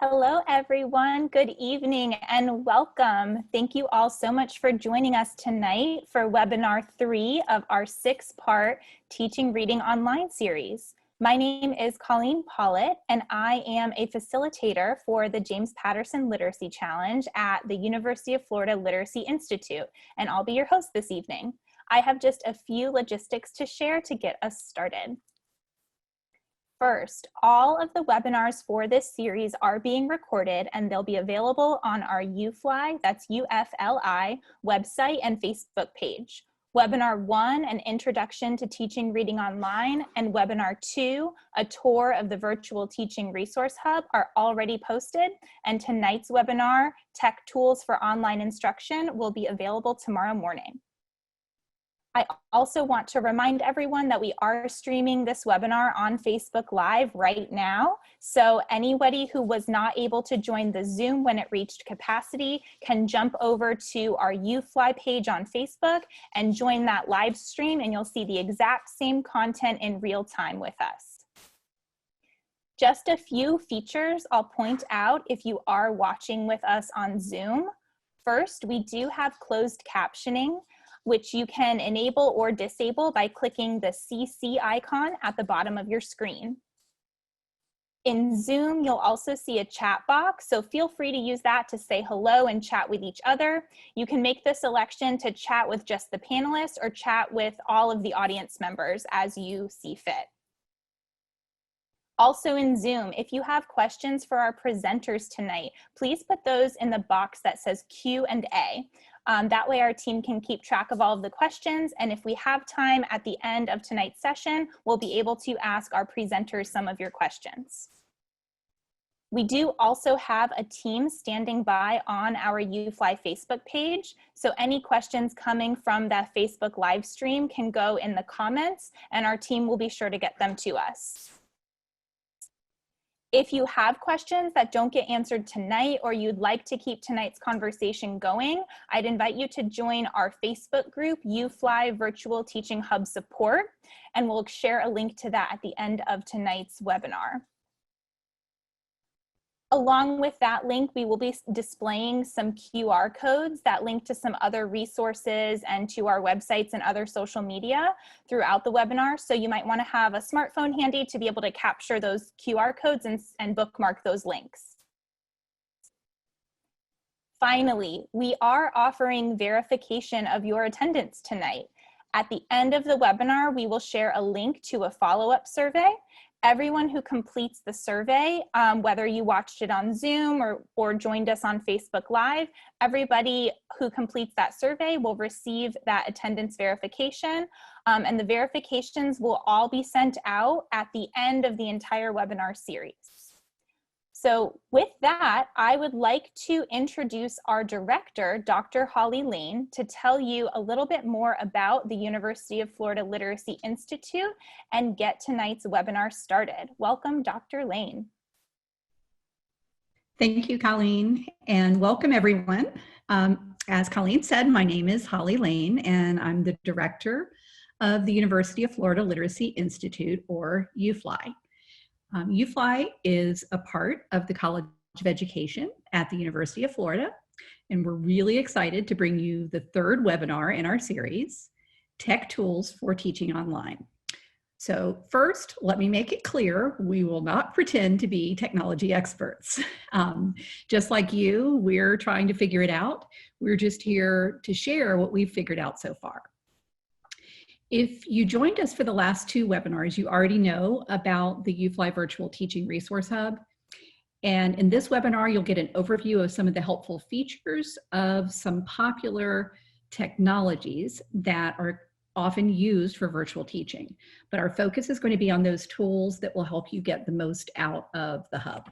Hello, everyone. Good evening and welcome. Thank you all so much for joining us tonight for webinar 3 of our 6-part Teaching Reading Online series. My name is Colleen Pollitt, and I am a facilitator for the James Patterson Literacy Challenge at the University of Florida Literacy Institute, and I'll be your host this evening. I have just a few logistics to share to get us started. First, all of the webinars for this series are being recorded and they'll be available on our UFLI, that's UFLI, website and Facebook page. Webinar 1, an introduction to teaching reading online, and webinar 2, a tour of the virtual teaching resource hub, are already posted, and tonight's webinar, Tech Tools for Online Instruction, will be available tomorrow morning. I also want to remind everyone that we are streaming this webinar on Facebook Live right now. So anybody who was not able to join the Zoom when it reached capacity can jump over to our UFLI page on Facebook and join that live stream, and you'll see the exact same content in real time with us. Just a few features I'll point out if you are watching with us on Zoom. First, we do have closed captioning, which you can enable or disable by clicking the CC icon at the bottom of your screen. In Zoom, you'll also see a chat box, so feel free to use that to say hello and chat with each other. You can make the selection to chat with just the panelists or chat with all of the audience members as you see fit. Also in Zoom, if you have questions for our presenters tonight, please put those in the box that says Q&A. That way our team can keep track of all of the questions, and if we have time at the end of tonight's session, we'll be able to ask our presenters some of your questions. We do also have a team standing by on our UFLI Facebook page, so any questions coming from that Facebook live stream can go in the comments, and our team will be sure to get them to us. If you have questions that don't get answered tonight or you'd like to keep tonight's conversation going, I'd invite you to join our Facebook group, UFLI Virtual Teaching Hub Support, and we'll share a link to that at the end of tonight's webinar. Along with that link, we will be displaying some QR codes that link to some other resources and to our websites and other social media throughout the webinar. So you might want to have a smartphone handy to be able to capture those QR codes and bookmark those links. Finally, we are offering verification of your attendance tonight. At the end of the webinar, we will share a link to a follow-up survey. Everyone who completes the survey, whether you watched it on Zoom or joined us on Facebook Live, everybody who completes that survey will receive that attendance verification, and the verifications will all be sent out at the end of the entire webinar series. So with that, I would like to introduce our director, Dr. Holly Lane, to tell you a little bit more about the University of Florida Literacy Institute and get tonight's webinar started. Welcome, Dr. Lane. Thank you, Colleen, and welcome everyone. As Colleen said, my name is Holly Lane, and I'm the director of the University of Florida Literacy Institute, or UFLI. UFLI is a part of the College of Education at the University of Florida, and we're really excited to bring you the third webinar in our series, Tech Tools for Teaching Online. So first, let me make it clear, we will not pretend to be technology experts. Just like you, we're trying to figure it out. We're just here to share what we've figured out so far. If you joined us for the last 2 webinars, you already know about the UFLI Virtual Teaching Resource Hub. And in this webinar, you'll get an overview of some of the helpful features of some popular technologies that are often used for virtual teaching. But our focus is going to be on those tools that will help you get the most out of the hub.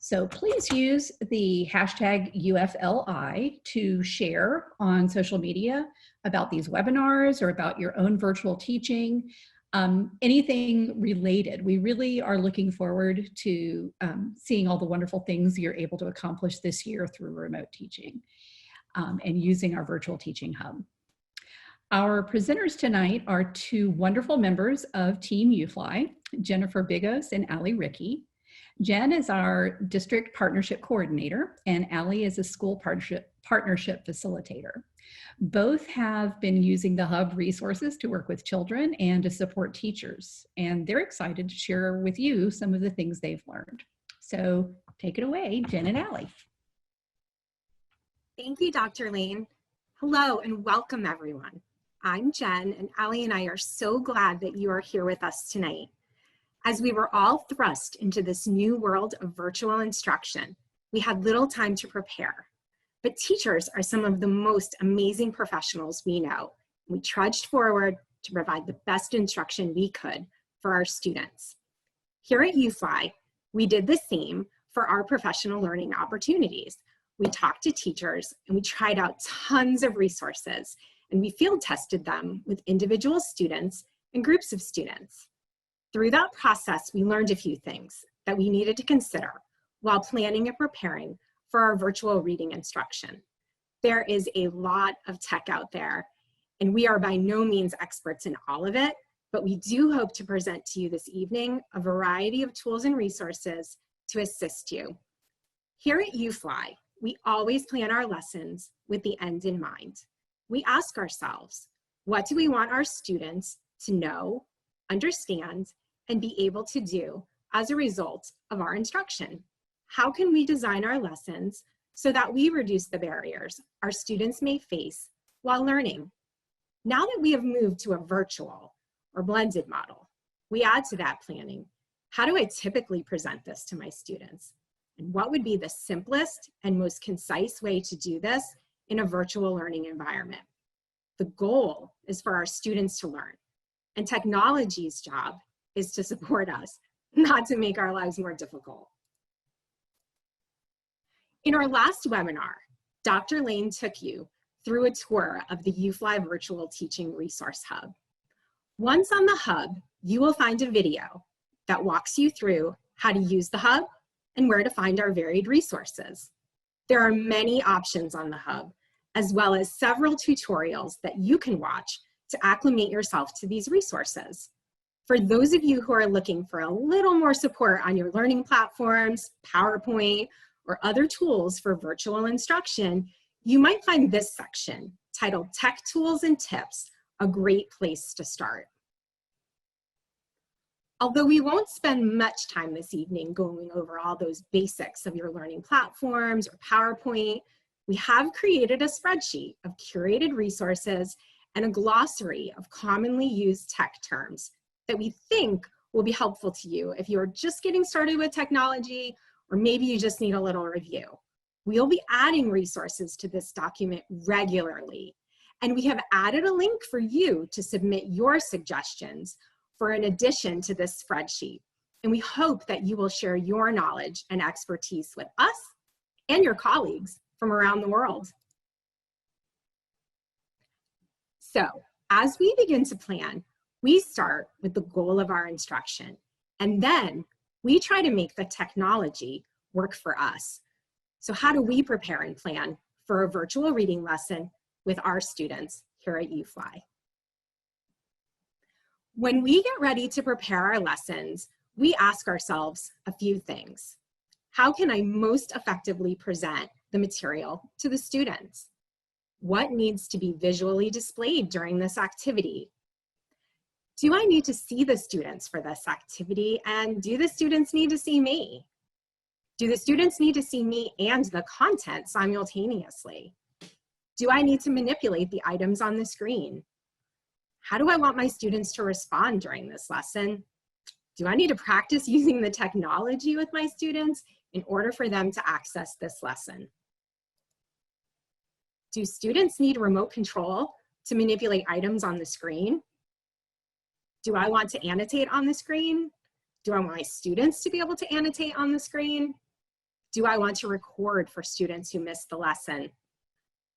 So please use the hashtag UFLI to share on social media about these webinars or about your own virtual teaching, anything related. We really are looking forward to seeing all the wonderful things you're able to accomplish this year through remote teaching and using our virtual teaching hub. Our presenters tonight are 2 wonderful members of Team UFLI, Jennifer Bigos and Ali Rickey. Jen is our district partnership coordinator, and Allie is a school partnership facilitator. Both have been using the Hub resources to work with children and to support teachers, and they're excited to share with you some of the things they've learned. So take it away, Jen and Allie. Thank you, Dr. Lane. Hello and welcome, everyone. I'm Jen, and Allie and I are so glad that you are here with us tonight. As we were all thrust into this new world of virtual instruction, we had little time to prepare. But teachers are some of the most amazing professionals we know. We trudged forward to provide the best instruction we could for our students. Here at UFLI, we did the same for our professional learning opportunities. We talked to teachers and we tried out tons of resources, and we field tested them with individual students and groups of students. Through that process, we learned a few things that we needed to consider while planning and preparing for our virtual reading instruction. There is a lot of tech out there, and we are by no means experts in all of it, but we do hope to present to you this evening a variety of tools and resources to assist you. Here at UFLI, we always plan our lessons with the end in mind. We ask ourselves, what do we want our students to know, understand, and be able to do as a result of our instruction? How can we design our lessons so that we reduce the barriers our students may face while learning? Now that we have moved to a virtual or blended model, we add to that planning, how do I typically present this to my students? And what would be the simplest and most concise way to do this in a virtual learning environment? The goal is for our students to learn, and technology's job is to support us, not to make our lives more difficult. In our last webinar, Dr. Lane took you through a tour of the UFLI Virtual Teaching Resource Hub. Once on the Hub, you will find a video that walks you through how to use the Hub and where to find our varied resources. There are many options on the Hub, as well as several tutorials that you can watch to acclimate yourself to these resources. For those of you who are looking for a little more support on your learning platforms, PowerPoint, or other tools for virtual instruction, you might find this section titled Tech Tools and Tips a great place to start. Although we won't spend much time this evening going over all those basics of your learning platforms or PowerPoint, we have created a spreadsheet of curated resources and a glossary of commonly used tech terms that we think will be helpful to you if you're just getting started with technology, or maybe you just need a little review. We'll be adding resources to this document regularly, and we have added a link for you to submit your suggestions for an addition to this spreadsheet. And we hope that you will share your knowledge and expertise with us and your colleagues from around the world. So, as we begin to plan, we start with the goal of our instruction, and then we try to make the technology work for us. So how do we prepare and plan for a virtual reading lesson with our students here at UFLI? When we get ready to prepare our lessons, we ask ourselves a few things. How can I most effectively present the material to the students? What needs to be visually displayed during this activity? Do I need to see the students for this activity, and do the students need to see me? Do the students need to see me and the content simultaneously? Do I need to manipulate the items on the screen? How do I want my students to respond during this lesson? Do I need to practice using the technology with my students in order for them to access this lesson? Do students need remote control to manipulate items on the screen? Do I want to annotate on the screen? Do I want my students to be able to annotate on the screen? Do I want to record for students who missed the lesson?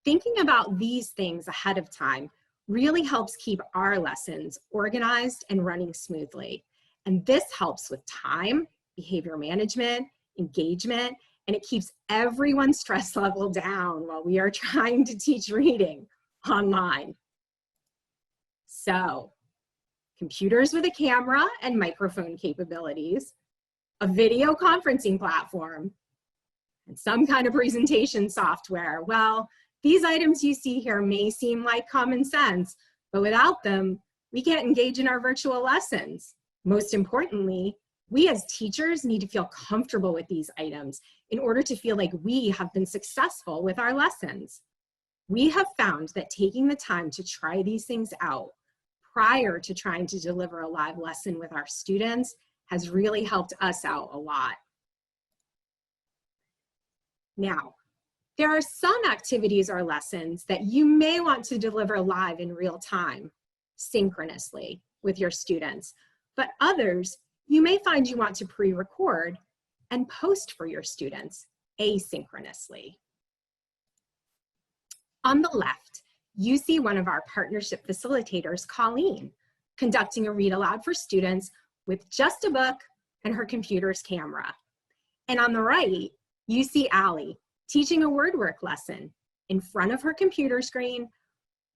Thinking about these things ahead of time really helps keep our lessons organized and running smoothly. And this helps with time, behavior management, engagement, and it keeps everyone's stress level down while we are trying to teach reading online. So, computers with a camera and microphone capabilities, a video conferencing platform, and some kind of presentation software. Well, these items you see here may seem like common sense, but without them, we can't engage in our virtual lessons. Most importantly, we as teachers need to feel comfortable with these items in order to feel like we have been successful with our lessons. We have found that taking the time to try these things out prior to trying to deliver a live lesson with our students has really helped us out a lot. Now, there are some activities or lessons that you may want to deliver live in real time, synchronously with your students, but others you may find you want to pre-record and post for your students asynchronously. On the left, you see one of our partnership facilitators, Colleen, conducting a read aloud for students with just a book and her computer's camera. And on the right, you see Allie teaching a word work lesson in front of her computer screen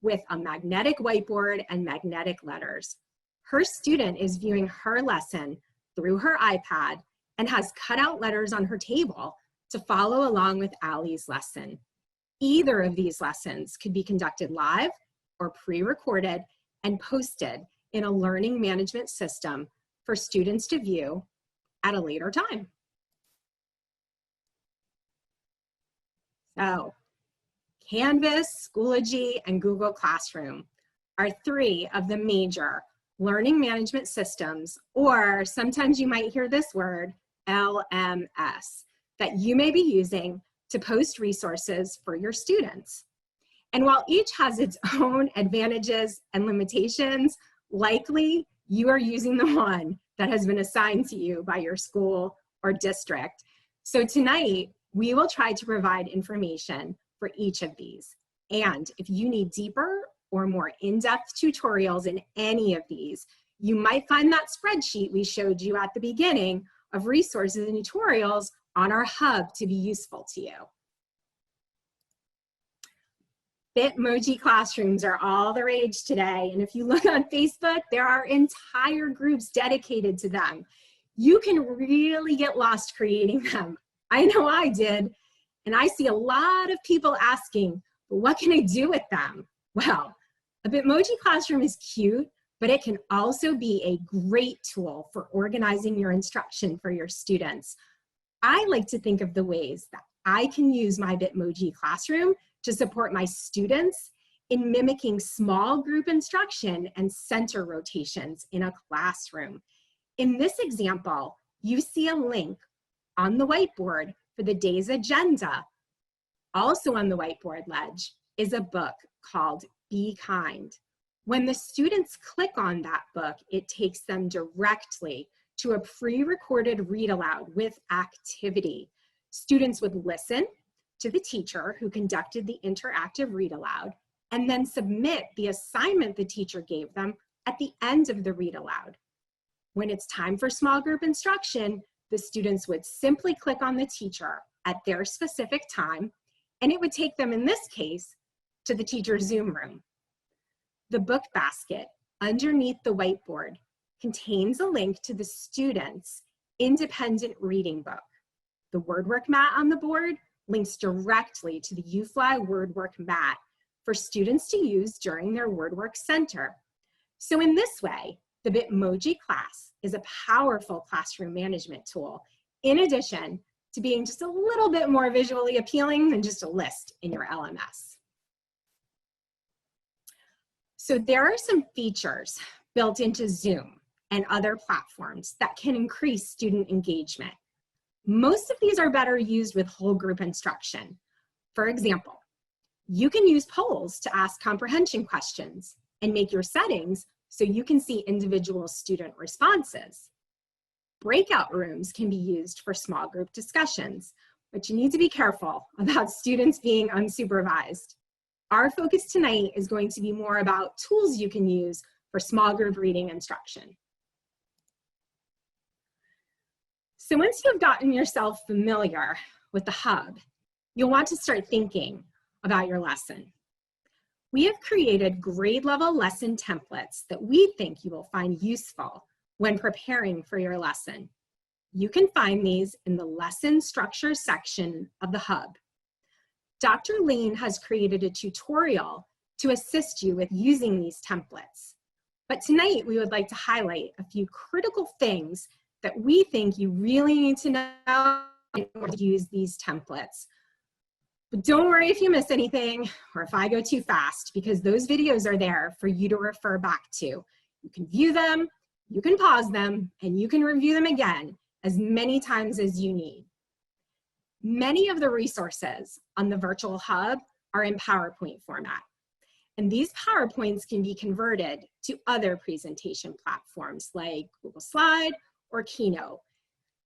with a magnetic whiteboard and magnetic letters. Her student is viewing her lesson through her iPad and has cut out letters on her table to follow along with Allie's lesson. Either of these lessons could be conducted live or pre-recorded and posted in a learning management system for students to view at a later time. So, Canvas, Schoology, and Google Classroom are three of the major learning management systems, or sometimes you might hear this word, LMS, that you may be using to post resources for your students. And while each has its own advantages and limitations, likely you are using the one that has been assigned to you by your school or district. So tonight, we will try to provide information for each of these. And if you need deeper or more in-depth tutorials in any of these, you might find that spreadsheet we showed you at the beginning of resources and tutorials on our hub to be useful to you. Bitmoji classrooms are all the rage today, and if you look on Facebook, there are entire groups dedicated to them. You can really get lost creating them. I know I did, and I see a lot of people asking, but what can I do with them? Well, a Bitmoji classroom is cute, but it can also be a great tool for organizing your instruction for your students. I like to think of the ways that I can use my Bitmoji classroom to support my students in mimicking small group instruction and center rotations in a classroom. In this example, you see a link on the whiteboard for the day's agenda. Also on the whiteboard ledge is a book called Be Kind. When the students click on that book, it takes them directly to a pre-recorded read aloud with activity. Students would listen to the teacher who conducted the interactive read aloud and then submit the assignment the teacher gave them at the end of the read aloud. When it's time for small group instruction, the students would simply click on the teacher at their specific time, and it would take them, in this case, to the teacher's Zoom room. The book basket underneath the whiteboard contains a link to the student's independent reading book. The word work mat on the board links directly to the UFLI word work mat for students to use during their word work center. So in this way, the Bitmoji class is a powerful classroom management tool, in addition to being just a little bit more visually appealing than just a list in your LMS. So there are some features built into Zoom and other platforms that can increase student engagement. Most of these are better used with whole group instruction. For example, you can use polls to ask comprehension questions and make your settings so you can see individual student responses. Breakout rooms can be used for small group discussions, but you need to be careful about students being unsupervised. Our focus tonight is going to be more about tools you can use for small group reading instruction. So once you've gotten yourself familiar with the hub, you'll want to start thinking about your lesson. We have created grade level lesson templates that we think you will find useful when preparing for your lesson. You can find these in the lesson structure section of the Hub. Dr. Lane has created a tutorial to assist you with using these templates. But tonight we would like to highlight a few critical things that we think you really need to know in order to use these templates. But don't worry if you miss anything or if I go too fast, because those videos are there for you to refer back to. You can view them, you can pause them, and you can review them again as many times as you need. Many of the resources on the virtual hub are in PowerPoint format, and these PowerPoints can be converted to other presentation platforms like Google Slide or Keynote.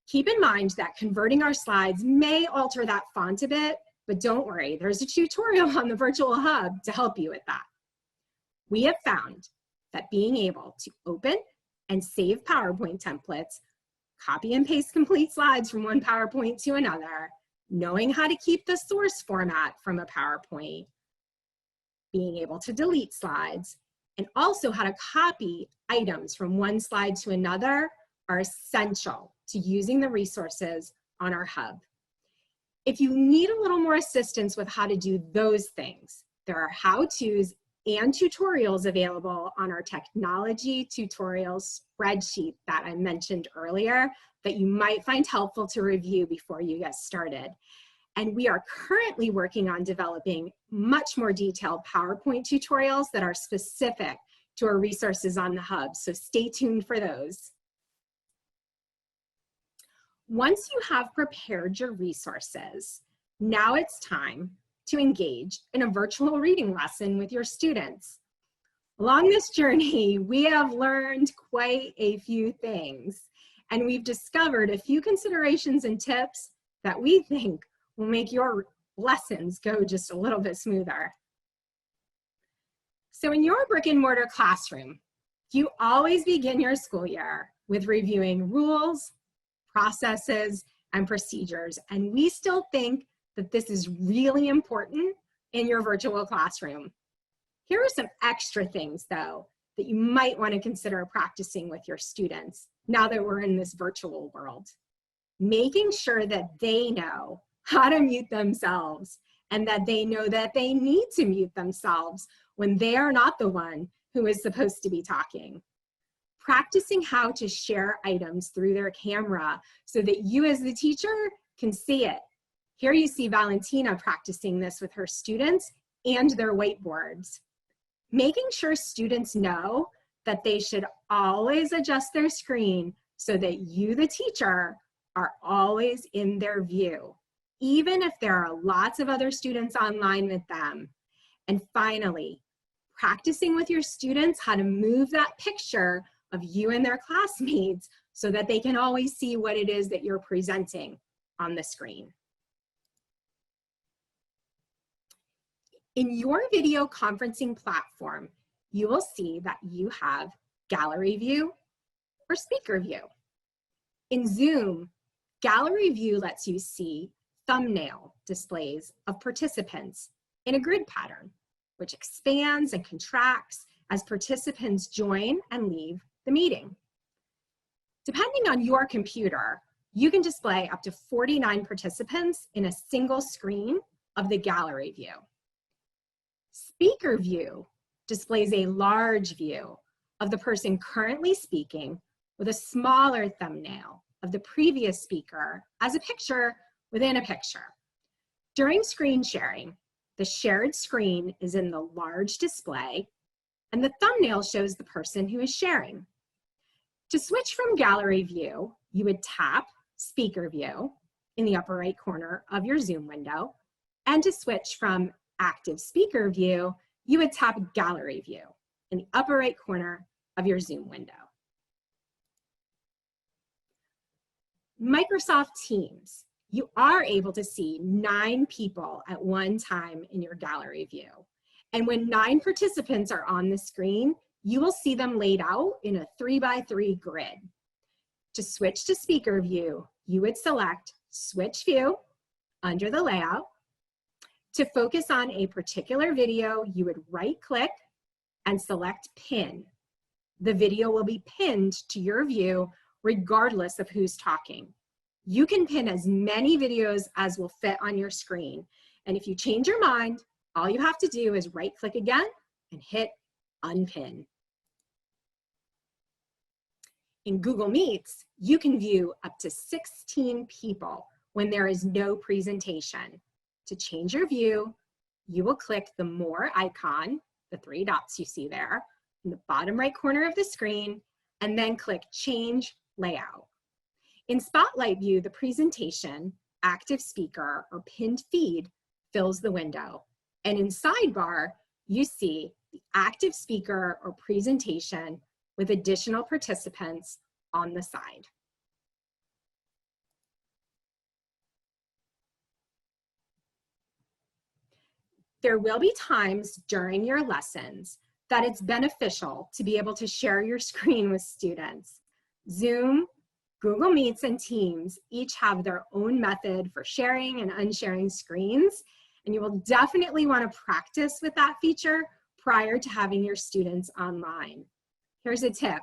Keep in mind that converting our slides may alter that font a bit, but don't worry, there's a tutorial on the virtual hub to help you with that. We have found that being able to open and save PowerPoint templates, copy and paste complete slides from one PowerPoint to another, knowing how to keep the source format from a PowerPoint, being able to delete slides, and also how to copy items from one slide to another are essential to using the resources on our hub. If you need a little more assistance with how to do those things, there are how-tos and tutorials available on our technology tutorials spreadsheet that I mentioned earlier that you might find helpful to review before you get started. And we are currently working on developing much more detailed PowerPoint tutorials that are specific to our resources on the hub, so stay tuned for those. Once you have prepared your resources, now it's time to engage in a virtual reading lesson with your students. Along this journey, we have learned quite a few things, and we've discovered a few considerations and tips that we think will make your lessons go just a little bit smoother. So in your brick and mortar classroom, you always begin your school year with reviewing rules, processes, and procedures, and we still think that this is really important in your virtual classroom. Here are some extra things, though, that you might want to consider practicing with your students now that we're in this virtual world. Making sure that they know how to mute themselves and that they know that they need to mute themselves when they are not the one who is supposed to be talking. Practicing how to share items through their camera so that you as the teacher can see it. Here you see Valentina practicing this with her students and their whiteboards. Making sure students know that they should always adjust their screen so that you, the teacher, are always in their view, even if there are lots of other students online with them. And finally, practicing with your students how to move that picture of you and their classmates so that they can always see what it is that you're presenting on the screen. In your video conferencing platform, you will see that you have gallery view or speaker view. In Zoom, gallery view lets you see thumbnail displays of participants in a grid pattern, which expands and contracts as participants join and leave the meeting. Depending on your computer, you can display up to 49 participants in a single screen of the gallery view. Speaker view displays a large view of the person currently speaking with a smaller thumbnail of the previous speaker as a picture within a picture. During screen sharing, the shared screen is in the large display and the thumbnail shows the person who is sharing. To switch from gallery view, you would tap speaker view in the upper right corner of your Zoom window, and to switch from active speaker view, you would tap gallery view in the upper right corner of your Zoom window. Microsoft Teams, you are able to see 9 people at one time in your gallery view. And when 9 participants are on the screen, you will see them laid out in a 3x3 grid. To switch to speaker view, you would select switch view under the layout. To focus on a particular video, you would right-click and select pin. The video will be pinned to your view regardless of who's talking. You can pin as many videos as will fit on your screen. And if you change your mind, all you have to do is right-click again and hit unpin. In Google Meets, you can view up to 16 people when there is no presentation. To change your view, you will click the More icon, the 3 dots you see there, in the bottom right corner of the screen, and then click Change Layout. In Spotlight View, the presentation, active speaker, or pinned feed fills the window. And in Sidebar, you see the active speaker or presentation with additional participants on the side. There will be times during your lessons that it's beneficial to be able to share your screen with students. Zoom, Google Meets, and Teams each have their own method for sharing and unsharing screens, and you will definitely want to practice with that feature prior to having your students online. Here's a tip.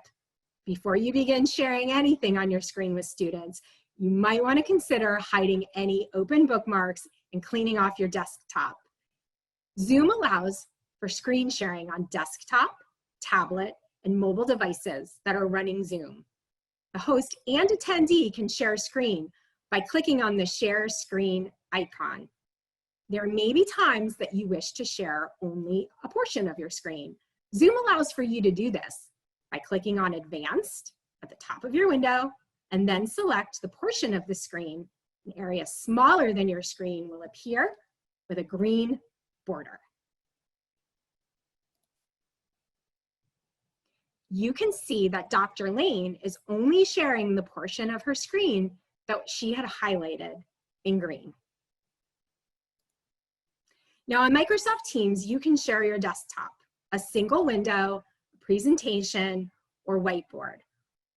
Before you begin sharing anything on your screen with students, you might want to consider hiding any open bookmarks and cleaning off your desktop. Zoom allows for screen sharing on desktop, tablet, and mobile devices that are running Zoom. The host and attendee can share a screen by clicking on the Share Screen icon. There may be times that you wish to share only a portion of your screen. Zoom allows for you to do this by clicking on Advanced at the top of your window, and then select the portion of the screen. An area smaller than your screen will appear with a green border. You can see that Dr. Lane is only sharing the portion of her screen that she had highlighted in green. Now on Microsoft Teams, you can share your desktop, a single window, presentation, or whiteboard.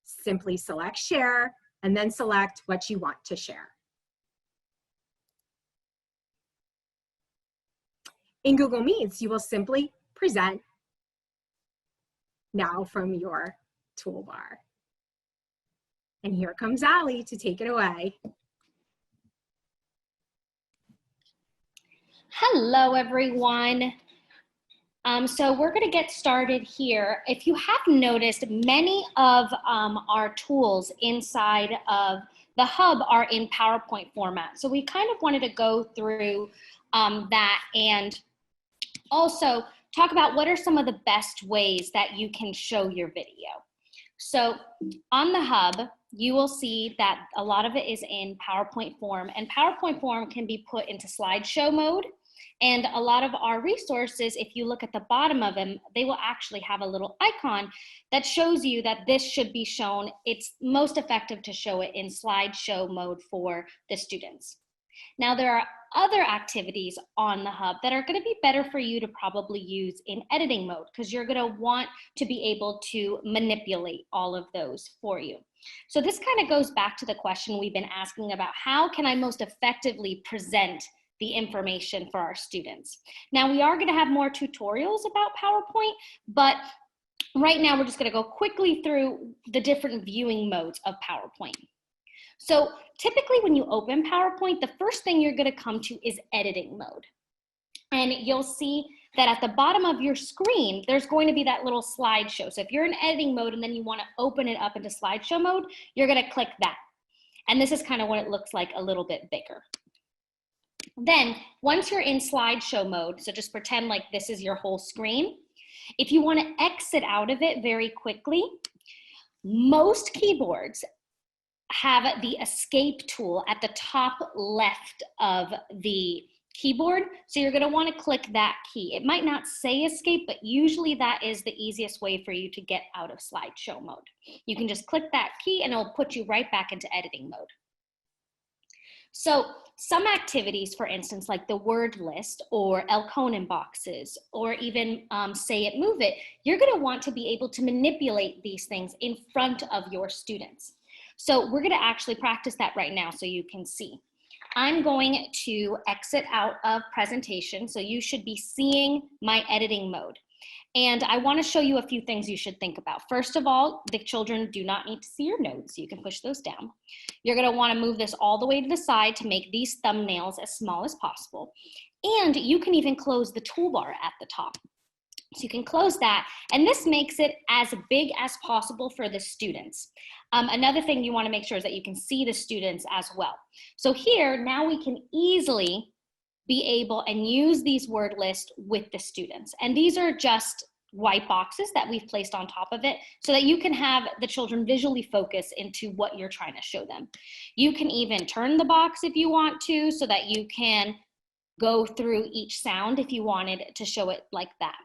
Simply select Share and then select what you want to share. In Google Meets, you will simply present now from your toolbar. And here comes Allie to take it away. Hello, everyone. So we're going to get started here. If you have noticed, many of our tools inside of the hub are in PowerPoint format. So we kind of wanted to go through that and also talk about what are some of the best ways that you can show your video. So on the hub, you will see that a lot of it is in PowerPoint form, and PowerPoint form can be put into slideshow mode. And a lot of our resources, if you look at the bottom of them, they will actually have a little icon that shows you that this should be shown. It's most effective to show it in slideshow mode for the students. Now, there are other activities on the hub that are going to be better for you to probably use in editing mode, because you're going to want to be able to manipulate all of those for you. So this kind of goes back to the question we've been asking about, how can I most effectively present the information for our students? Now, we are going to have more tutorials about PowerPoint, but right now we're just going to go quickly through the different viewing modes of PowerPoint. So typically when you open PowerPoint, the first thing you're going to come to is editing mode. And you'll see that at the bottom of your screen, there's going to be that little slideshow. So if you're in editing mode and then you want to open it up into slideshow mode, you're going to click that. And this is kind of what it looks like a little bit bigger. Then once you're in slideshow mode, so just pretend like this is your whole screen. If you want to exit out of it very quickly, most keyboards have the escape tool at the top left of the keyboard. So you're going to want to click that key. It might not say escape, but usually that is the easiest way for you to get out of slideshow mode. You can just click that key and it'll put you right back into editing mode. So some activities, for instance, like the word list or Elkonin boxes, or even say it, move it, you're going to want to be able to manipulate these things in front of your students. So we're going to actually practice that right now so you can see. I'm going to exit out of presentation, so you should be seeing my editing mode. And I want to show you a few things you should think about. First of all, the children do not need to see your notes. You can push those down. You're going to want to move this all the way to the side to make these thumbnails as small as possible. And you can even close the toolbar at the top. So you can close that, and this makes it as big as possible for the students. Another thing you want to make sure is that you can see the students as well. So here, now we can easily be able and use these word lists with the students. And these are just white boxes that we've placed on top of it so that you can have the children visually focus into what you're trying to show them. You can even turn the box if you want to so that you can go through each sound if you wanted to show it like that.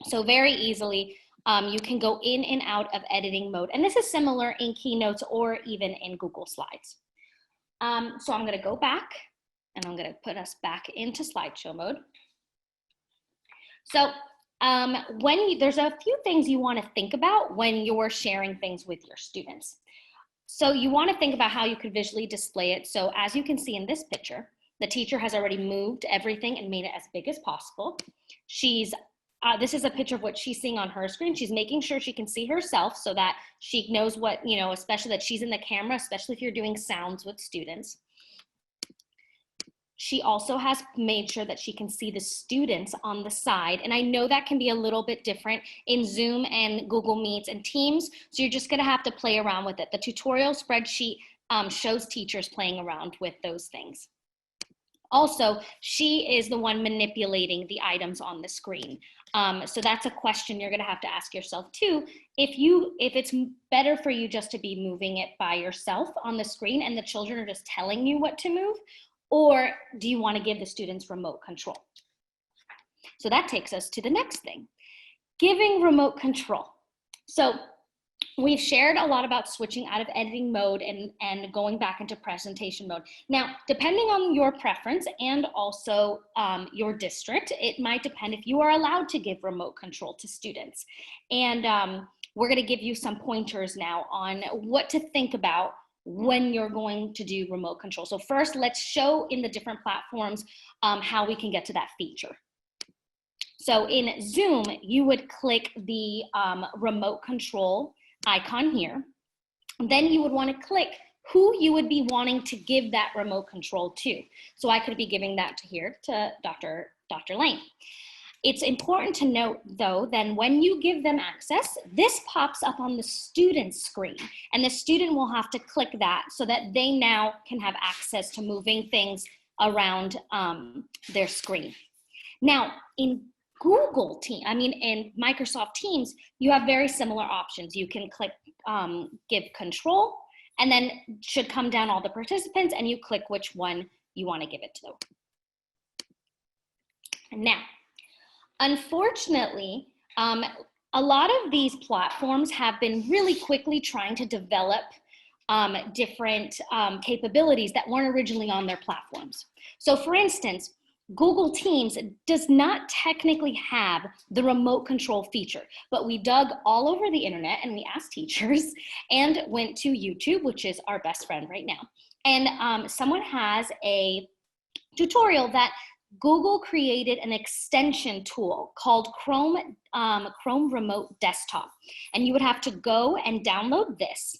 So very easily, you can go in and out of editing mode. And this is similar in Keynotes or even in Google Slides. So I'm gonna go back and I'm gonna put us back into slideshow mode. So there's a few things you wanna think about when you're sharing things with your students. So you wanna think about how you could visually display it. So as you can see in this picture, the teacher has already moved everything and made it as big as possible. This is a picture of what she's seeing on her screen. She's making sure she can see herself so that she knows what, especially that she's in the camera, especially if you're doing sounds with students. She also has made sure that she can see the students on the side. And I know that can be a little bit different in Zoom and Google Meets and Teams. So you're just gonna have to play around with it. The tutorial spreadsheet shows teachers playing around with those things. Also, she is the one manipulating the items on the screen. So that's a question you're gonna have to ask yourself too. If it's better for you just to be moving it by yourself on the screen and the children are just telling you what to move, or do you wanna give the students remote control? So that takes us to the next thing, giving remote control. So we've shared a lot about switching out of editing mode and going back into presentation mode. Now, depending on your preference and also your district, it might depend if you are allowed to give remote control to students. And we're gonna give you some pointers now on what to think about when you're going to do remote control. So first, let's show in the different platforms how we can get to that feature. So in Zoom, you would click the remote control icon here. Then you would want to click who you would be wanting to give that remote control to. So I could be giving that to Dr. Lane. It's important to note though, then when you give them access, this pops up on the student's screen and the student will have to click that so that they now can have access to moving things around their screen. Now in in Microsoft Teams, you have very similar options. You can click give control, and then should come down all the participants, and you click which one you want to give it to. Now, unfortunately, a lot of these platforms have been really quickly trying to develop different capabilities that weren't originally on their platforms. So for instance, Google Teams does not technically have the remote control feature, but we dug all over the internet and we asked teachers and went to YouTube, which is our best friend right now. And someone has a tutorial that Google created an extension tool called Chrome Remote Desktop. And you would have to go and download this.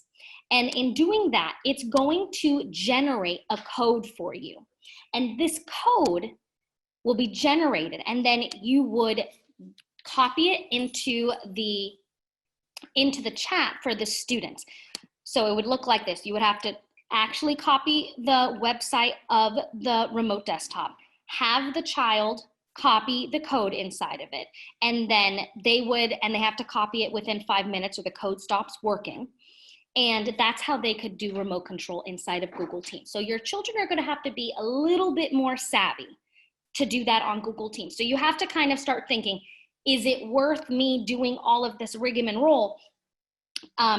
And in doing that, it's going to generate a code for you. And this code will be generated, and then you would copy it into the chat for the students. So it would look like this. You would have to actually copy the website of the remote desktop, have the child copy the code inside of it, and then they have to copy it within 5 minutes or the code stops working. And that's how they could do remote control inside of Google Teams. So your children are gonna have to be a little bit more savvy to do that on Google Teams. So you have to kind of start thinking, is it worth me doing all of this rigmarole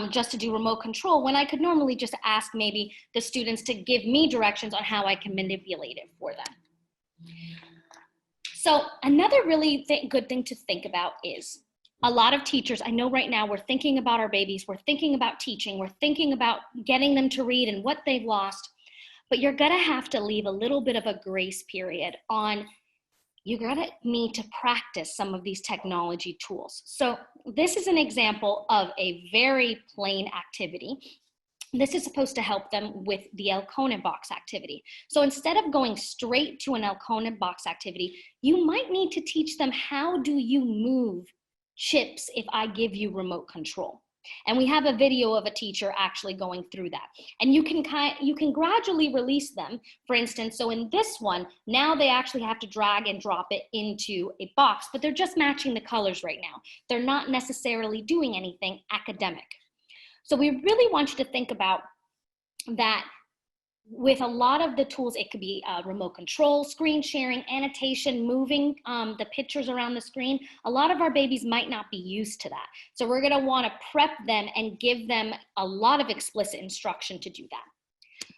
just to do remote control when I could normally just ask maybe the students to give me directions on how I can manipulate it for them. So another really good thing to think about is a lot of teachers, I know right now we're thinking about our babies, we're thinking about teaching, we're thinking about getting them to read and what they've lost, but you're gonna have to leave a little bit of a grace period on you're gonna need to practice some of these technology tools. So this is an example of a very plain activity. This is supposed to help them with the Elkonin box activity. So instead of going straight to an Elkonin box activity, you might need to teach them, how do you move chips if I give you remote control? And we have a video of a teacher actually going through that. And you can gradually release them. For instance, so in this one, now they actually have to drag and drop it into a box, but they're just matching the colors right now. They're not necessarily doing anything academic. So we really want you to think about that. With a lot of the tools, it could be remote control, screen sharing, annotation, moving the pictures around the screen. A lot of our babies might not be used to that. So we're gonna wanna prep them and give them a lot of explicit instruction to do that.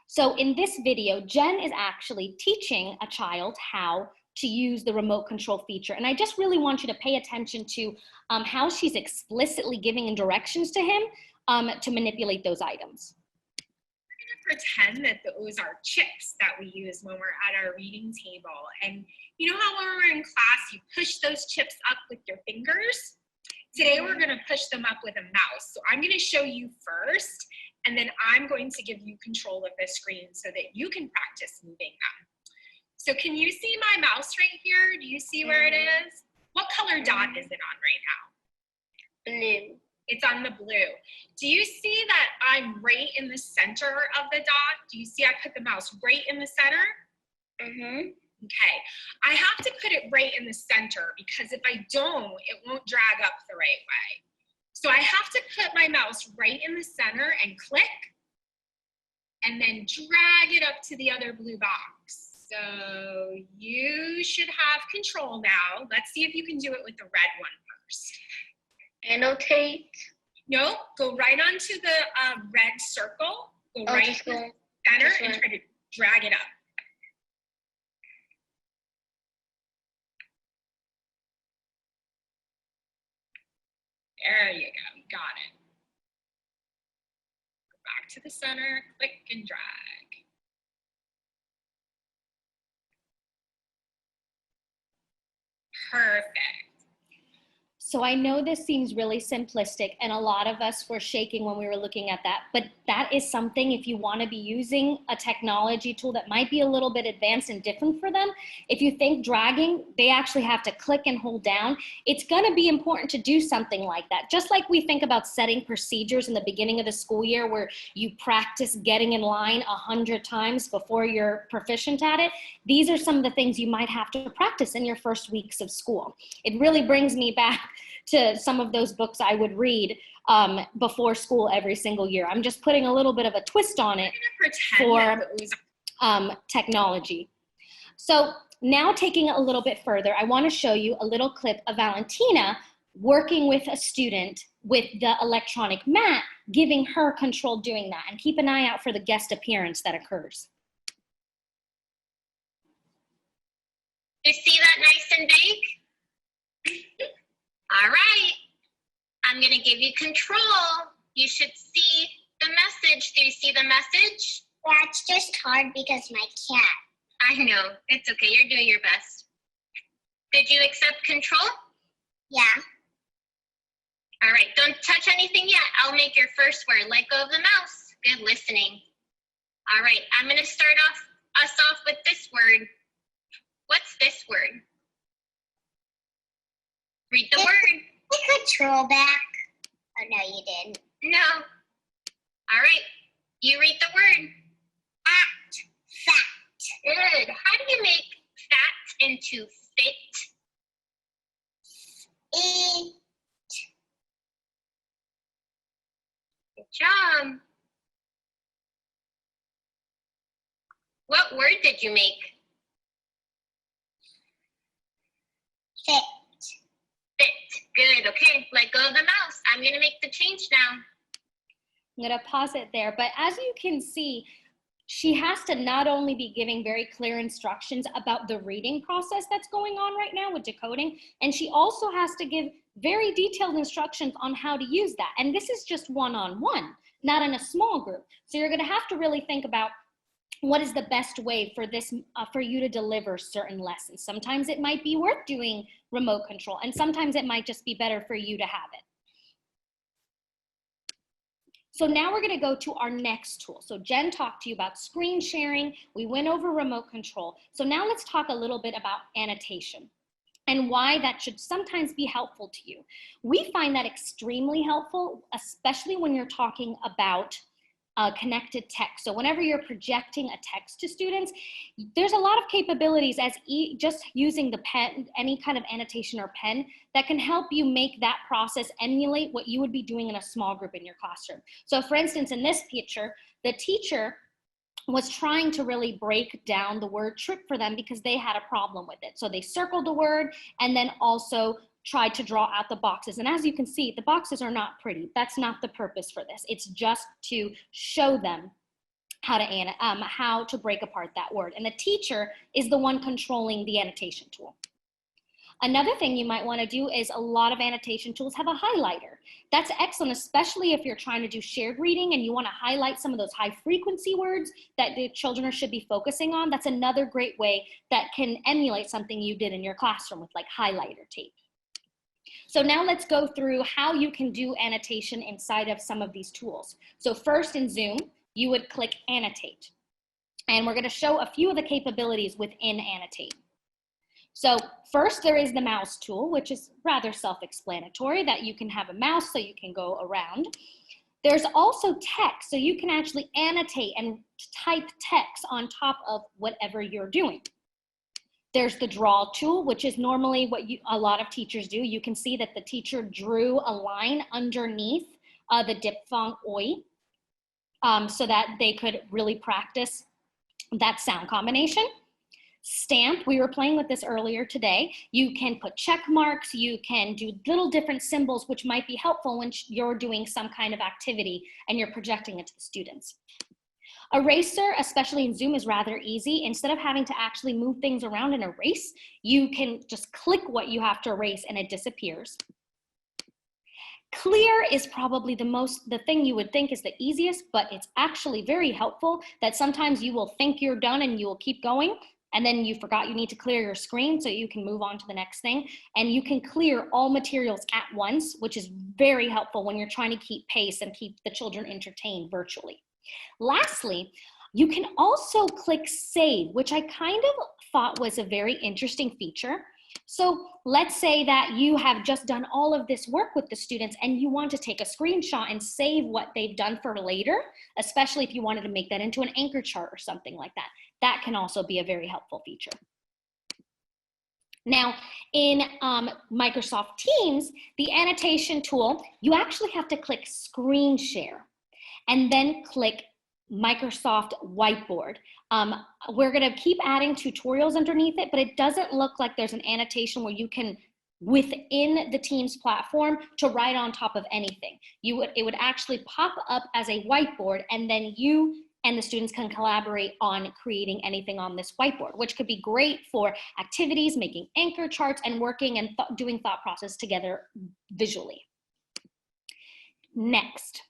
So in this video, Jen is actually teaching a child how to use the remote control feature. And I just really want you to pay attention to how she's explicitly giving directions to him to manipulate those items. Pretend that those are chips that we use when we're at our reading table. And you know how when we're in class, you push those chips up with your fingers? Today, we're gonna push them up with a mouse. So I'm gonna show you first, and then I'm going to give you control of the screen so that you can practice moving them. So can you see my mouse right here? Do you see where it is? What color dot is it on right now? Blue. It's on the blue. Do you see that I'm right in the center of the dot? Do you see I put the mouse right in the center? Mm-hmm. Okay, I have to put it right in the center because if I don't, it won't drag up the right way. So I have to put my mouse right in the center and click, and then drag it up to the other blue box. So you should have control now. Let's see if you can do it with the red one first. Annotate. No, go right onto the red circle. Go right to the center and try to drag it up. There you go, you got it. Go back to the center, click and drag. Perfect. So I know this seems really simplistic, and a lot of us were shaking when we were looking at that, but that is something, if you want to be using a technology tool that might be a little bit advanced and different for them, if you think dragging, they actually have to click and hold down. It's going to be important to do something like that. Just like we think about setting procedures in the beginning of the school year where you practice getting in line 100 times before you're proficient at it, these are some of the things you might have to practice in your first weeks of school. It really brings me back to some of those books I would read before school every single year. I'm just putting a little bit of a twist on it for technology. So now taking it a little bit further, I want to show you a little clip of Valentina working with a student with the electronic mat, giving her control doing that. And keep an eye out for the guest appearance that occurs. You see that nice and big? All right, I'm gonna give you control. You should see the message. Do you see the message? That's just hard because my cat. I know, it's okay, you're doing your best. Did you accept control? Yeah. All right, don't touch anything yet. I'll make your first word. Let go of the mouse. Good listening. All right, I'm gonna start us off with this word. What's this word? Read the word. The control back. Oh, no, you didn't. No. All right, you read the word. Act. Fat. Good. How do you make fat into fit? Eat. Good job. What word did you make? Fit. Fit. Good. Okay, let go of the mouse. I'm going to make the change now. I'm going to pause it there. But as you can see, she has to not only be giving very clear instructions about the reading process that's going on right now with decoding, and she also has to give very detailed instructions on how to use that. And this is just one-on-one, not in a small group. So you're going to have to really think about what is the best way for this for you to deliver certain lessons. Sometimes it might be worth doing remote control, and sometimes it might just be better for you to have it. So now we're going to go to our next tool. So Jen talked to you about screen sharing. We went over remote control. So now let's talk a little bit about annotation and why that should sometimes be helpful to you. We find that extremely helpful, especially when you're talking about connected text. So whenever you're projecting a text to students, there's a lot of capabilities as just using the pen, any kind of annotation or pen, that can help you make that process emulate what you would be doing in a small group in your classroom. So for instance, in this picture, the teacher was trying to really break down the word trip for them because they had a problem with it. So they circled the word and then also tried to draw out the boxes. And as you can see, the boxes are not pretty. That's not the purpose for this. It's just to show them how to break apart that word. And the teacher is the one controlling the annotation tool. Another thing you might want to do is a lot of annotation tools have a highlighter. That's excellent, especially if you're trying to do shared reading and you want to highlight some of those high frequency words that the children should be focusing on. That's another great way that can emulate something you did in your classroom with like highlighter tape. So now let's go through how you can do annotation inside of some of these tools. So first in Zoom, you would click Annotate. And we're going to show a few of the capabilities within Annotate. So first there is the mouse tool, which is rather self-explanatory, that you can have a mouse so you can go around. There's also text, so you can actually annotate and type text on top of whatever you're doing. There's the draw tool, which is normally what a lot of teachers do. You can see that the teacher drew a line underneath the diphthong oi so that they could really practice that sound combination. Stamp, we were playing with this earlier today. You can put check marks, you can do little different symbols which might be helpful when you're doing some kind of activity and you're projecting it to the students. Eraser, especially in Zoom, is rather easy. Instead of having to actually move things around and erase, you can just click what you have to erase and it disappears. Clear is probably the thing you would think is the easiest, but it's actually very helpful that sometimes you will think you're done and you will keep going, and then you forgot you need to clear your screen so you can move on to the next thing. And you can clear all materials at once, which is very helpful when you're trying to keep pace and keep the children entertained virtually. Lastly, you can also click Save, which I kind of thought was a very interesting feature. So let's say that you have just done all of this work with the students and you want to take a screenshot and save what they've done for later, especially if you wanted to make that into an anchor chart or something like that. That can also be a very helpful feature. Now, in Microsoft Teams, the annotation tool, you actually have to click Screen Share and then click Microsoft Whiteboard. We're gonna keep adding tutorials underneath it, but it doesn't look like there's an annotation where you can, within the Teams platform, to write on top of anything. It would actually pop up as a whiteboard, and then you and the students can collaborate on creating anything on this whiteboard, which could be great for activities, making anchor charts, and working and doing thought process together visually. Next,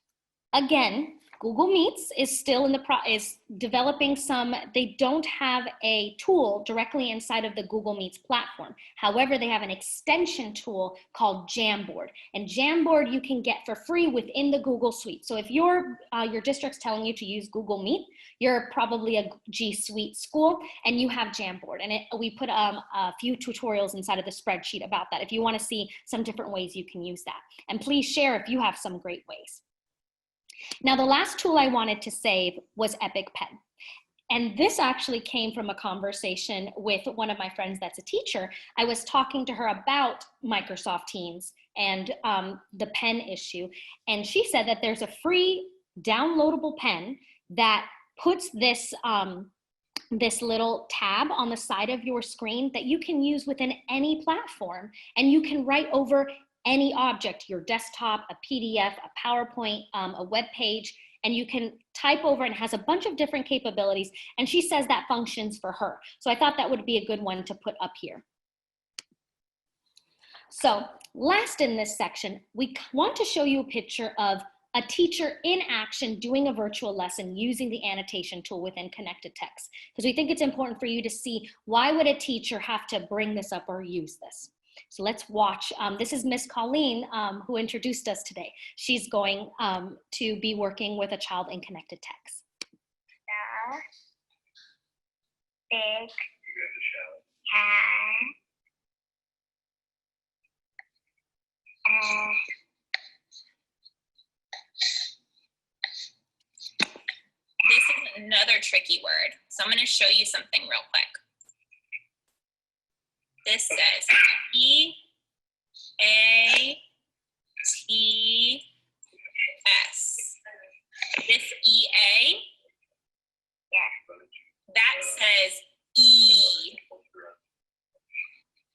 again, Google Meets is still is developing some. They don't have a tool directly inside of the Google Meets platform. However, they have an extension tool called Jamboard, and Jamboard you can get for free within the Google Suite. So if your district's telling you to use Google Meet, you're probably a G Suite school and you have Jamboard, and we put a few tutorials inside of the spreadsheet about that if you want to see some different ways you can use that. And please share if you have some great ways. Now, the last tool I wanted to save was Epic Pen. And this actually came from a conversation with one of my friends that's a teacher. I was talking to her about Microsoft Teams and the pen issue. And she said that there's a free downloadable pen that puts this, this little tab on the side of your screen that you can use within any platform. And you can write over any object, your desktop, a PDF, a PowerPoint, a web page, and you can type over, and it has a bunch of different capabilities. And she says that functions for her. So I thought that would be a good one to put up here. So last in this section, we want to show you a picture of a teacher in action doing a virtual lesson using the annotation tool within connected text, because we think it's important for you to see why would a teacher have to bring this up or use this. So let's watch. This is Miss Colleen who introduced us today. She's going to be working with a child in connected text. The big cat This is another tricky word. So I'm going to show you something real quick. This says E-A-T-S. This E-A, that says E.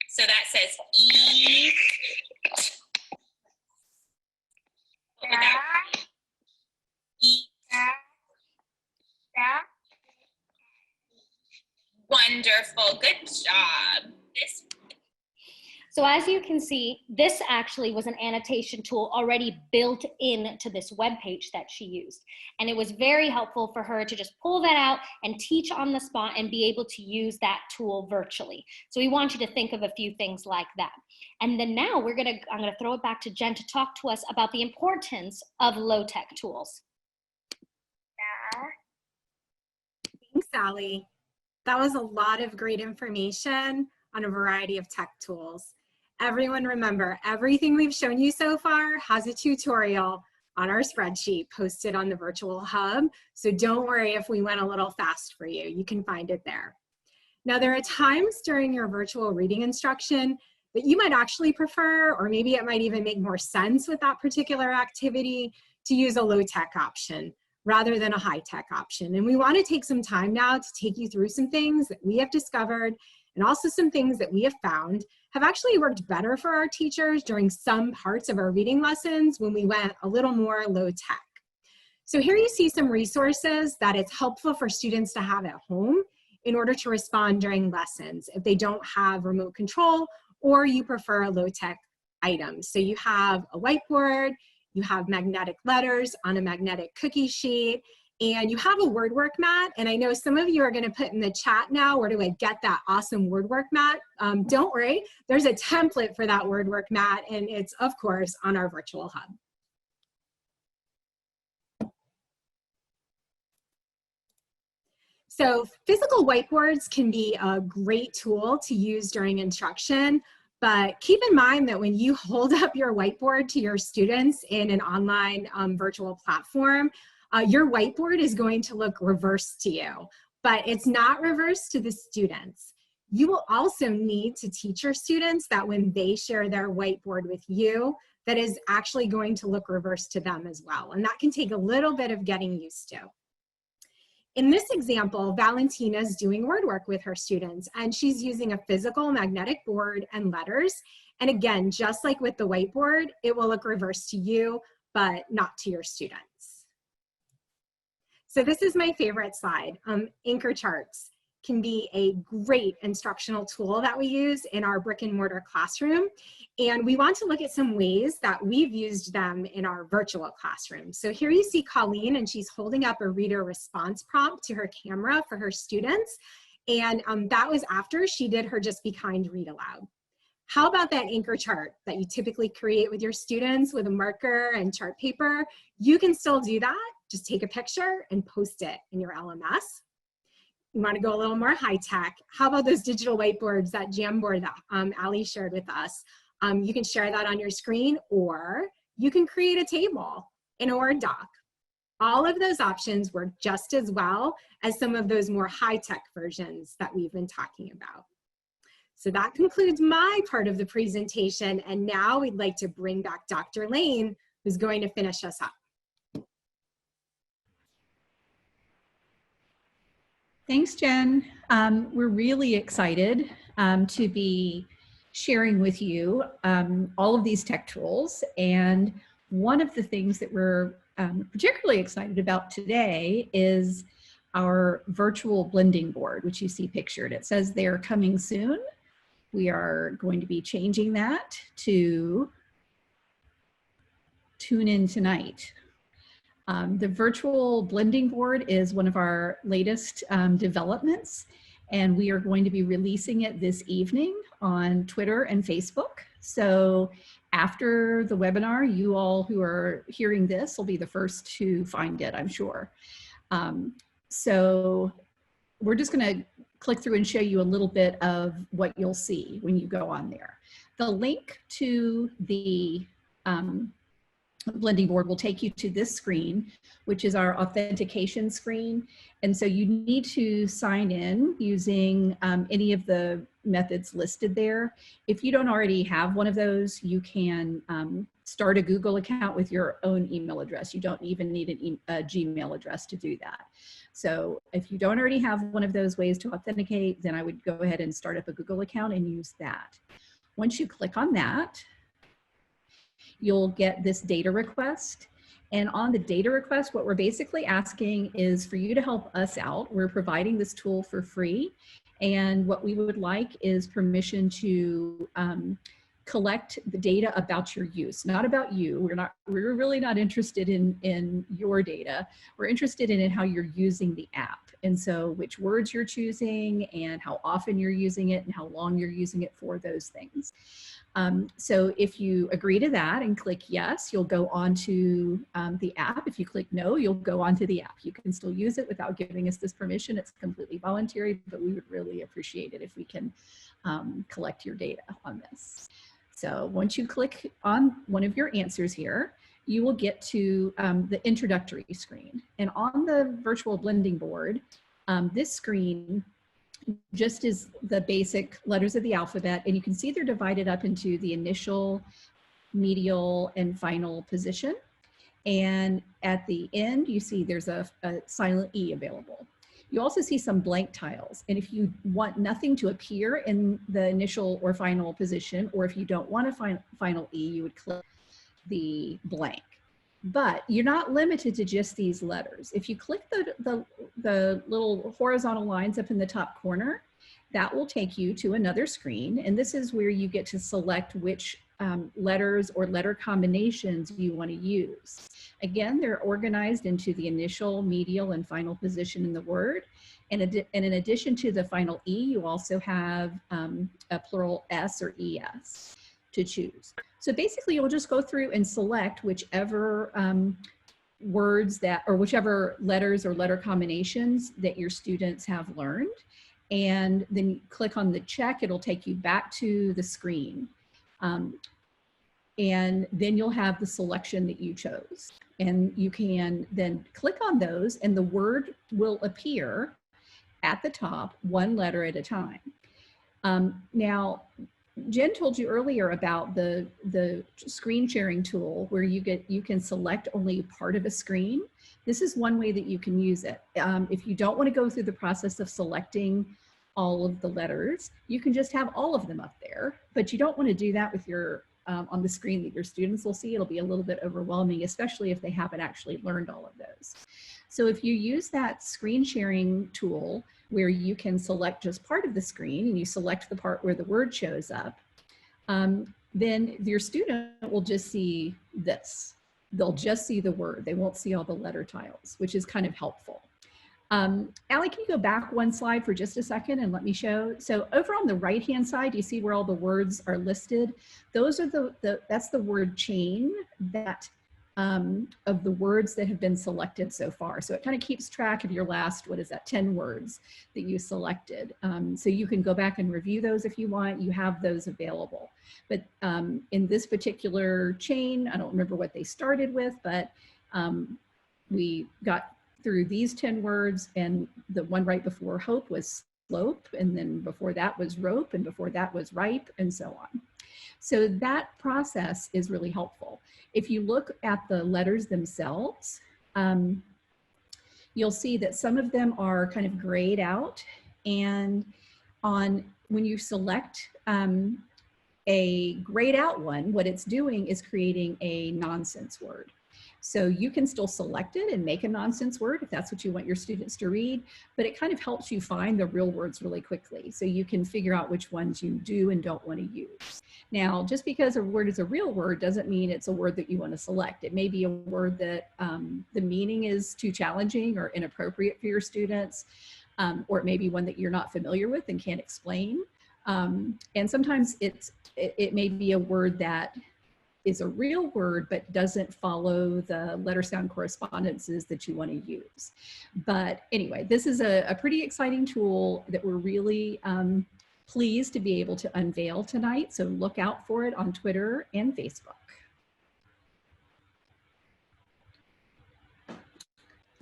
So that says E. What would that be? E. Wonderful, good job. So as you can see, this actually was an annotation tool already built into this web page that she used. And it was very helpful for her to just pull that out and teach on the spot and be able to use that tool virtually. So we want you to think of a few things like that. And then now I'm gonna throw it back to Jen to talk to us about the importance of low-tech tools. Thanks, Sally. That was a lot of great information on a variety of tech tools. Everyone remember, everything we've shown you so far has a tutorial on our spreadsheet posted on the virtual hub. So don't worry if we went a little fast for you. You can find it there. Now, there are times during your virtual reading instruction that you might actually prefer, or maybe it might even make more sense with that particular activity, to use a low-tech option rather than a high-tech option. And we want to take some time now to take you through some things that we have discovered and also some things that we have found have actually worked better for our teachers during some parts of our reading lessons when we went a little more low-tech. So here you see some resources that it's helpful for students to have at home in order to respond during lessons if they don't have remote control or you prefer low-tech items. So you have a whiteboard, you have magnetic letters on a magnetic cookie sheet, and you have a word work mat. And I know some of you are going to put in the chat now, where do I get that awesome word work mat? Don't worry, there's a template for that word work mat, and it's, of course, on our virtual hub. So physical whiteboards can be a great tool to use during instruction, but keep in mind that when you hold up your whiteboard to your students in an online virtual platform, your whiteboard is going to look reversed to you, but it's not reversed to the students. You will also need to teach your students that when they share their whiteboard with you, that is actually going to look reversed to them as well. And that can take a little bit of getting used to. In this example, Valentina's doing word work with her students, and she's using a physical magnetic board and letters. And again, just like with the whiteboard, it will look reversed to you, but not to your students. So this is my favorite slide. Anchor charts can be a great instructional tool that we use in our brick and mortar classroom. And we want to look at some ways that we've used them in our virtual classroom. So here you see Colleen, and she's holding up a reader response prompt to her camera for her students. And that was after she did her Just Be Kind read aloud. How about that anchor chart that you typically create with your students with a marker and chart paper? You can still do that. Just take a picture and post it in your LMS. You want to go a little more high tech. How about those digital whiteboards, that Jamboard that Ali shared with us? You can share that on your screen, or you can create a table in a Word doc. All of those options work just as well as some of those more high tech versions that we've been talking about. So that concludes my part of the presentation. And now we'd like to bring back Dr. Lane, who's going to finish us up. Thanks, Jen. We're really excited to be sharing with you all of these tech tools. And one of the things that we're particularly excited about today is our virtual blending board, which you see pictured. It says they're coming soon. We are going to be changing that to tune in tonight. The virtual blending board is one of our latest developments, and we are going to be releasing it this evening on Twitter and Facebook. So after the webinar, you all who are hearing this will be the first to find it, I'm sure. So we're just going to click through and show you a little bit of what you'll see when you go on there. The link to the blending board will take you to this screen, which is our authentication screen. And so you need to sign in using any of the methods listed there. If you don't already have one of those, you can start a Google account with your own email address. You don't even need a Gmail address to do that. So if you don't already have one of those ways to authenticate, then I would go ahead and start up a Google account and use that. Once you click on that, you'll get this data request. And on the data request, what we're basically asking is for you to help us out. We're providing this tool for free. And what we would like is permission to collect the data about your use, not about you. We're really not interested in your data. We're interested in how you're using the app. And so which words you're choosing and how often you're using it and how long you're using it for, those things. So if you agree to that and click yes, you'll go on to the app. If you click no, you'll go on to the app. You can still use it without giving us this permission. It's completely voluntary, but we would really appreciate it if we can collect your data on this. So once you click on one of your answers here, you will get to the introductory screen. And on the virtual blending board, this screen just is the basic letters of the alphabet, and you can see they're divided up into the initial, medial, and final position. And at the end, you see there's a silent E available. You also see some blank tiles, and if you want nothing to appear in the initial or final position, or if you don't want a final E, you would click the blank. But you're not limited to just these letters. If you click the little horizontal lines up in the top corner, that will take you to another screen. And this is where you get to select which letters or letter combinations you want to use. Again, they're organized into the initial, medial, and final position in the word. And in addition to the final E, you also have a plural S or ES to choose. So basically, you'll just go through and select whichever words that, or whichever letters or letter combinations that your students have learned. And then you click on the check, it'll take you back to the screen. And then you'll have the selection that you chose. And you can then click on those and the word will appear at the top, one letter at a time. Now, Jen told you earlier about the screen sharing tool where you can select only part of a screen. This is one way that you can use it. If you don't want to go through the process of selecting all of the letters, you can just have all of them up there, but you don't want to do that with your on the screen that your students will see. It'll be a little bit overwhelming, especially if they haven't actually learned all of those. So if you use that screen sharing tool where you can select just part of the screen and you select the part where the word shows up, then your student will just see this. They'll just see the word. They won't see all the letter tiles, which is kind of helpful. Allie, can you go back one slide for just a second and let me show? So over on the right-hand side, you see where all the words are listed. Those are that's the word chain that of the words that have been selected so far. So it kind of keeps track of your last, 10 words that you selected. So you can go back and review those if you want. You have those available. But in this particular chain, I don't remember what they started with, but we got through these 10 words, and the one right before hope was slope, and then before that was rope, and before that was ripe, and so on. So that process is really helpful. If you look at the letters themselves, you'll see that some of them are kind of grayed out, and when you select a grayed out one, what it's doing is creating a nonsense word. So you can still select it and make a nonsense word if that's what you want your students to read, but it kind of helps you find the real words really quickly. So you can figure out which ones you do and don't want to use. Now, just because a word is a real word doesn't mean it's a word that you want to select. It may be a word that the meaning is too challenging or inappropriate for your students, or it may be one that you're not familiar with and can't explain. And sometimes it may be a word that is a real word but doesn't follow the letter sound correspondences that you want to use. But anyway, this is a pretty exciting tool that we're really pleased to be able to unveil tonight. So look out for it on Twitter and Facebook.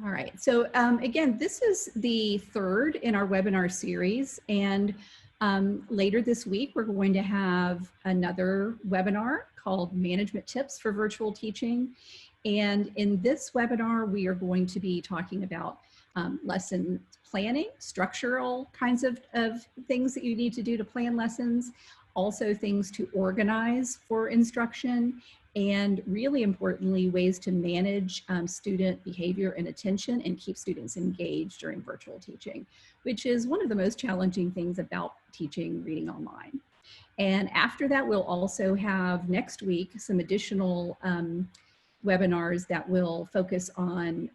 All right, so again, this is the third in our webinar series, and later this week, we're going to have another webinar called Management Tips for Virtual Teaching. And in this webinar, we are going to be talking about lesson planning, structural kinds of things that you need to do to plan lessons, also things to organize for instruction, and really importantly, ways to manage student behavior and attention and keep students engaged during virtual teaching, which is one of the most challenging things about teaching reading online. And after that, we'll also have next week some additional webinars that will focus on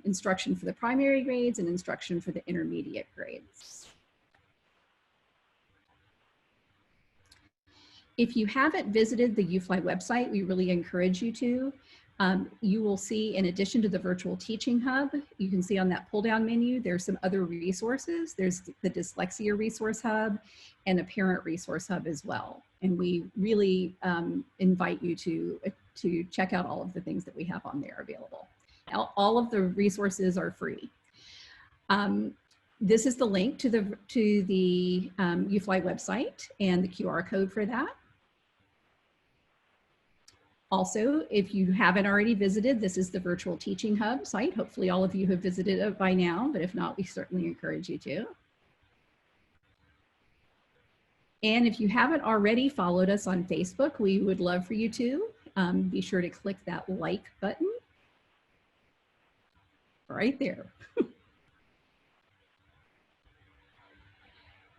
instruction for the primary grades and instruction for the intermediate grades. If you haven't visited the UFLI website, we really encourage you to. You will see, in addition to the virtual teaching hub, you can see on that pull down menu, there's some other resources. There's the dyslexia resource hub and a parent resource hub as well. And we really invite you to check out all of the things that we have on there available. All of the resources are free. This is the link to the UFLI website and the QR code for that. Also, if you haven't already visited, this is the Virtual Teaching Hub site. Hopefully all of you have visited it by now, but if not, we certainly encourage you to. And if you haven't already followed us on Facebook, we would love for you to. Be sure to click that like button right there.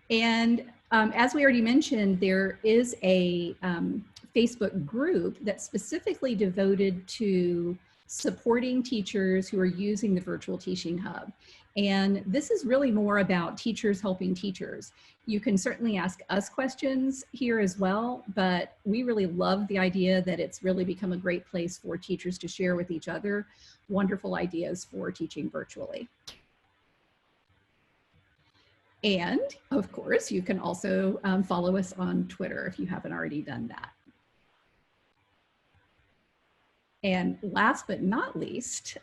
And as we already mentioned, there is a Facebook group that's specifically devoted to supporting teachers who are using the Virtual Teaching Hub. And this is really more about teachers helping teachers. You can certainly ask us questions here as well, but we really love the idea that it's really become a great place for teachers to share with each other wonderful ideas for teaching virtually. And of course, you can also follow us on Twitter if you haven't already done that. And last but not least,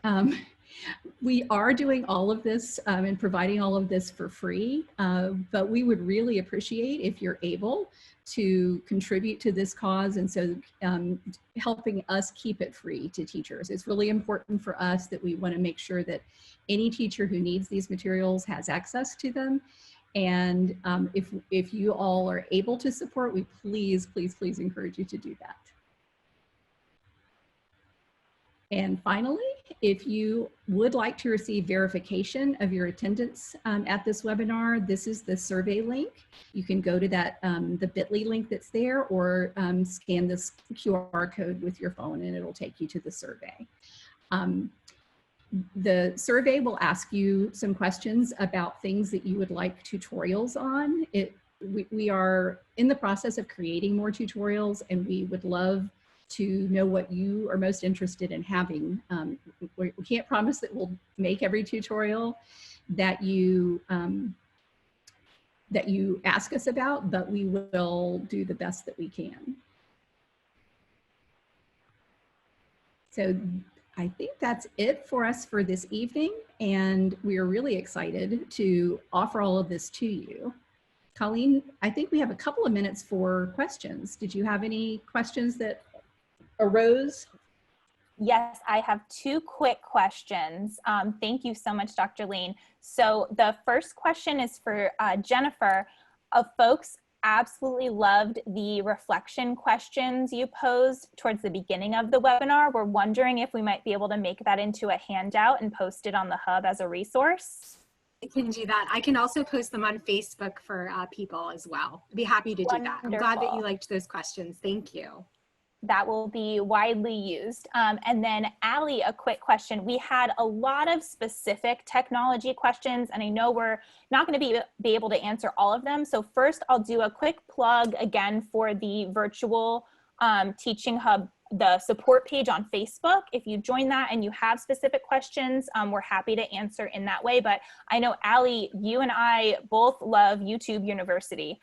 we are doing all of this and providing all of this for free, but we would really appreciate if you're able to contribute to this cause, and so helping us keep it free to teachers. It's really important for us that we want to make sure that any teacher who needs these materials has access to them. And if you all are able to support, we please encourage you to do that. And finally, if you would like to receive verification of your attendance at this webinar, this is the survey link. You can go to that, the bit.ly link that's there, or scan this QR code with your phone and it'll take you to the survey. The survey will ask you some questions about things that you would like tutorials on. We are in the process of creating more tutorials, and we would love to know what you are most interested in having. We can't promise that we'll make every tutorial that you ask us about, but we will do the best that we can. So I think that's it for us for this evening, and we are really excited to offer all of this to you. Colleen, I think we have a couple of minutes for questions. Did you have any questions that arose? Yes, I have two quick questions. Thank you so much, Dr. Lane. So the first question is for Jennifer. Folks absolutely loved the reflection questions you posed towards the beginning of the webinar. We're wondering if we might be able to make that into a handout and post it on the Hub as a resource. I can do that. I can also post them on Facebook for people as well. I'd be happy to do that. I'm glad that you liked those questions. Thank you. That will be widely used. And then Allie, a quick question. We had a lot of specific technology questions, and I know we're not going to be able to answer all of them. So first I'll do a quick plug again for the virtual Teaching Hub, the support page on Facebook. If you join that and you have specific questions, we're happy to answer in that way. But I know Allie, you and I both love YouTube University.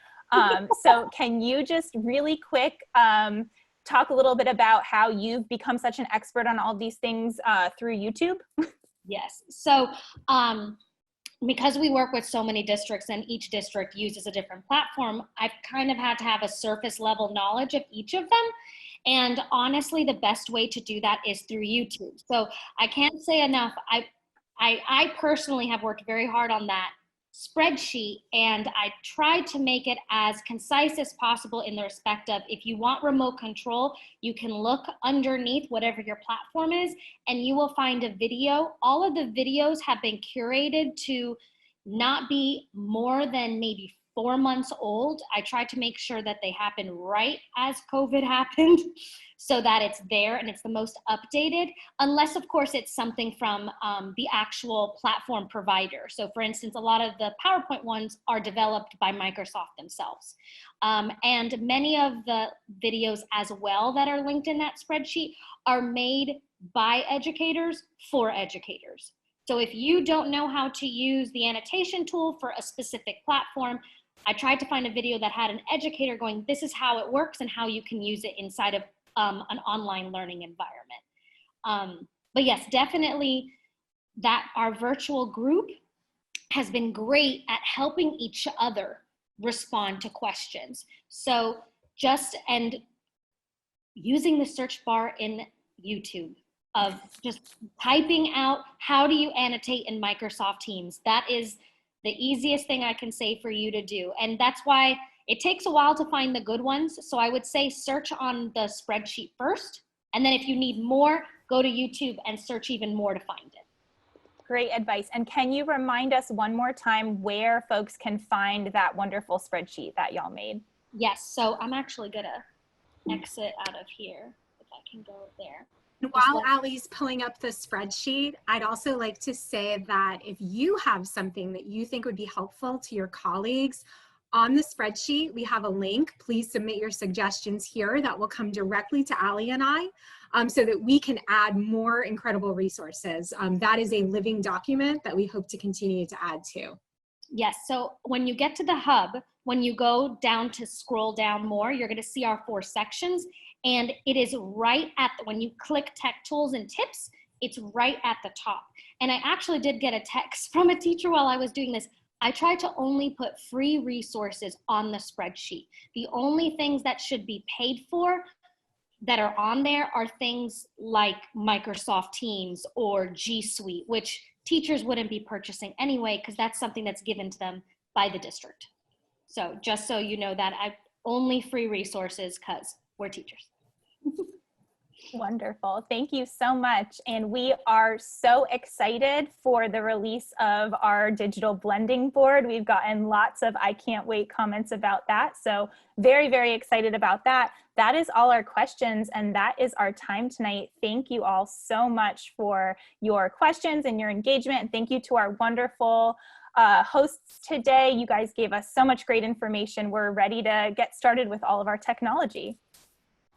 So can you just really quick, talk a little bit about how you've become such an expert on all these things through YouTube? Yes. So because we work with so many districts and each district uses a different platform, I've kind of had to have a surface level knowledge of each of them. And honestly, the best way to do that is through YouTube. So I can't say enough. I personally have worked very hard on that spreadsheet, and I tried to make it as concise as possible in the respect of, if you want remote control, you can look underneath whatever your platform is and you will find a video. All of the videos have been curated to not be more than maybe 4 months old. I tried to make sure that they happened right as COVID happened so that it's there and it's the most updated, unless of course it's something from the actual platform provider. So for instance, a lot of the PowerPoint ones are developed by Microsoft themselves. And many of the videos as well that are linked in that spreadsheet are made by educators for educators. So if you don't know how to use the annotation tool for a specific platform, I tried to find a video that had an educator going, this is how it works and how you can use it inside of an online learning environment. But yes, definitely that our virtual group has been great at helping each other respond to questions. So and using the search bar in YouTube of just typing out, how do you annotate in Microsoft Teams? That is the easiest thing I can say for you to do. And that's why it takes a while to find the good ones. So I would say search on the spreadsheet first. And then if you need more, go to YouTube and search even more to find it. Great advice. And can you remind us one more time where folks can find that wonderful spreadsheet that y'all made? Yes, so I'm actually gonna exit out of here if I can go there. And while Allie's pulling up the spreadsheet, I'd also like to say that if you have something that you think would be helpful to your colleagues, on the spreadsheet, we have a link. Please submit your suggestions here that will come directly to Allie and I so that we can add more incredible resources. That is a living document that we hope to continue to add to. Yes, so when you get to the hub, when you go down to scroll down more, you're gonna see our 4 sections. And it is right at when you click tech tools and tips, it's right at the top. And I actually did get a text from a teacher while I was doing this. I try to only put free resources on the spreadsheet. The only things that should be paid for that are on there are things like Microsoft Teams or G Suite, which teachers wouldn't be purchasing anyway, because that's something that's given to them by the district. So just so you know that, I only free resources because we're teachers. Wonderful. Thank you so much. And we are so excited for the release of our digital blending board. We've gotten lots of I can't wait comments about that. So very, very excited about that. That is all our questions, and that is our time tonight. Thank you all so much for your questions and your engagement. And thank you to our wonderful hosts today. You guys gave us so much great information. We're ready to get started with all of our technology.